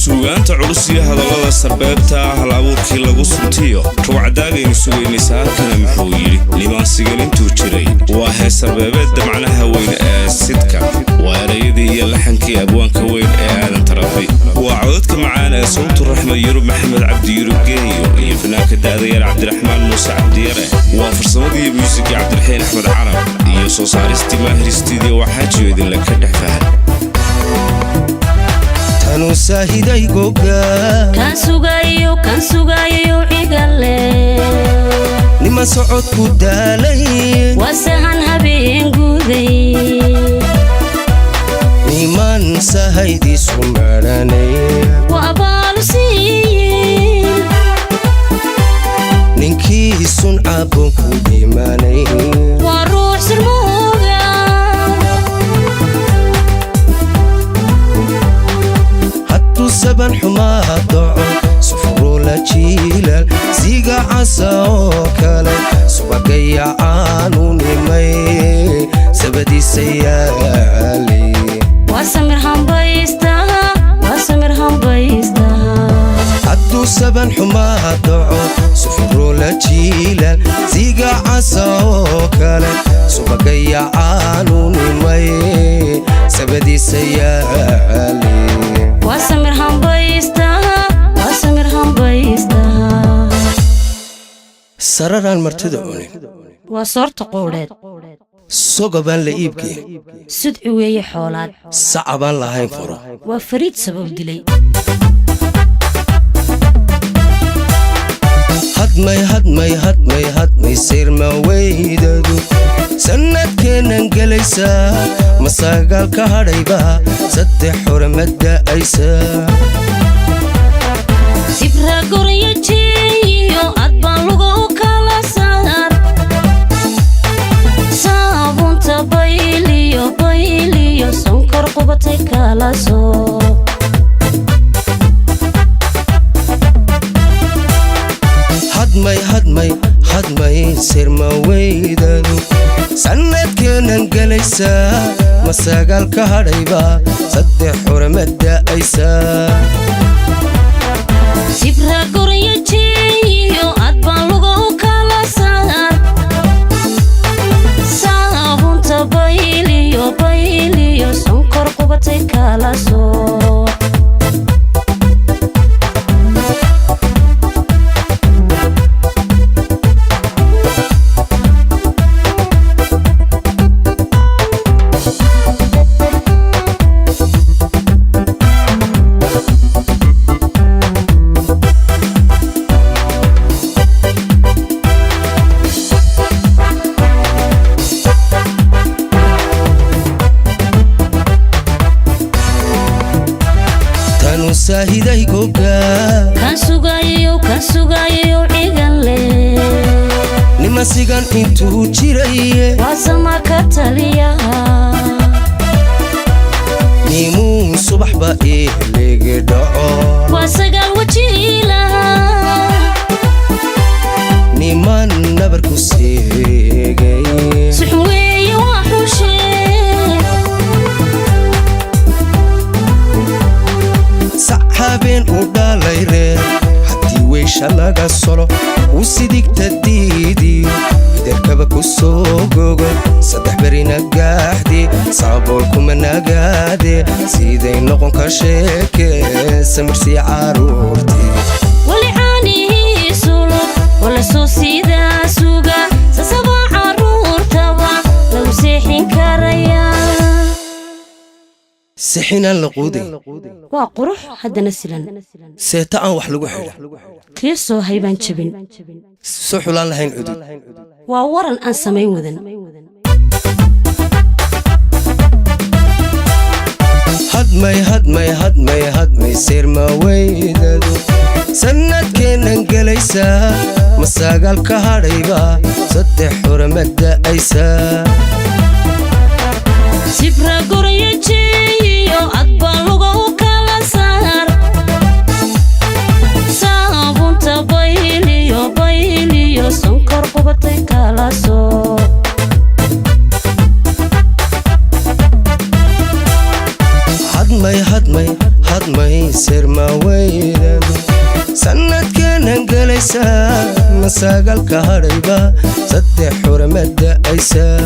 suugaanta culus iyo hadallada sarbeebta hal abuurkii lagu suntiyo ruucdaagaynu sugaynaysa halkana muxuu yidhi limaansigan intuu jiray waa hees sarbeebeedda macnaha weyn ee sidka waa erayadii iyo laxankii abwaanka weyn ee aadan tarabi waa codadka macaan ee sawtu raxma yurub maxamed cabdi yurub geeyo iyo fanaanka da'dayar cabdiraxmaan muuse cabdiyare waa farsamadii muusigii cabdiraxiin axmed carab iyo soo saaristii maahir studio waxaa jiyoodin la ka dhex fahan tanu saahiday goga kan sugayo igale nima socod ku daalay wasahan habeen guday niman sahaydi sumaranay wa abalusi ninkii sun cabon ku dhimanay wa ruux sirmooga hattu saban xumaa doco sufuro la jiilal siga casa oo kale subagaya aanu nimay sabadiisa yaali wasamir hambaysta hattu saban xumaa doco sufuro la jiilal siga casa oo kale subagaya aanu nimay sabadiisa yaali wasamir hambaysta sararaan martida cunin waa soorta qowleed sogobaan la iibkeen sidci weeye xoolaad sacabaan lahayn furo waa fariid sabab dilay hadmay sirma weydadu sanadkeennan gelaysaa masagaal ka hadhayba saddex xurmadda aysa sibra goryo jeeyo adbaan lugo u kala saar saabunta bayliyo sonkor qubatay kala soo hadmay sirma weydadu sanadkeennan gelaysaa masagaal ka hadhayba saddex xurmadda aysa sibra goryo jeeyo adbaan lugo u kala saar saabunta bayliyo sonkor qubatay kala soo saahiday goga kan sugayo igale nima sigan intuu jiray wasama ka taliya nimuun subaxba ihligi dhaco wasagal wajiila niman nabar ku seegay suxun weeye waa xushe habeen u dhalay reer haddii weysha laga solo u sidigta diidiyo idarkaba ku soo gogo saddex berina gaaxdi saabool kuma nagaade siday noqon ka sheekee samirsii caruurtii wali caanihiisulo wala soo siidaa suga sasabaa caruurtaba lagu seexin karayaa sixinaan la quuday waa qurux haddana silan seeta aan wax lagu xidha kii soo haybaan jabin soo xulaan lahayn cudud waa waran aan samayn wadan hadmay sirma weydadu sanadkeennan gelaysaa masagaal ka hadhayba saddex xurmadda aysa sibra goryo jeeyo adbaan lugo u kala saar saabunta bayliyo sonkor qubatay kala soo صدمي سير ما ويدن سند كان انقليسا مساق الكهرباء صدح حرمة أيسا